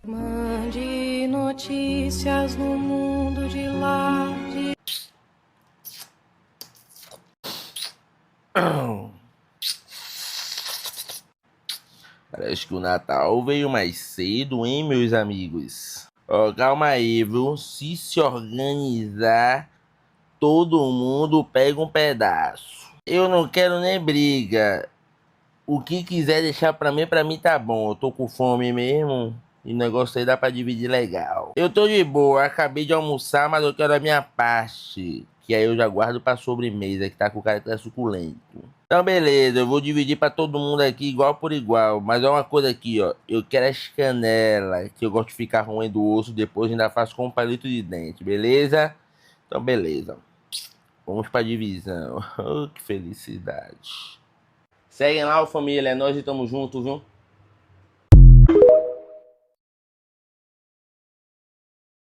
Mande notícias no mundo de lá. Parece que o Natal veio mais cedo, hein, meus amigos? Ó, calma aí, viu? Se organizar, todo mundo pega um pedaço. Eu não quero nem briga. O que quiser deixar pra mim tá bom. Eu tô com fome mesmo. E o negócio aí dá pra dividir legal. Eu tô de boa, acabei de almoçar, mas eu quero a minha parte. Que aí eu já guardo pra sobremesa, que tá com o cara que tá suculento. Então beleza, eu vou dividir pra todo mundo aqui igual por igual. Mas é uma coisa aqui, ó. Eu quero as canelas, que eu gosto de ficar roendo o osso depois, ainda faço com um palito de dente, beleza? Então beleza. Vamos pra divisão. Oh, que felicidade. Seguem lá, família. É nós e tamo junto, viu?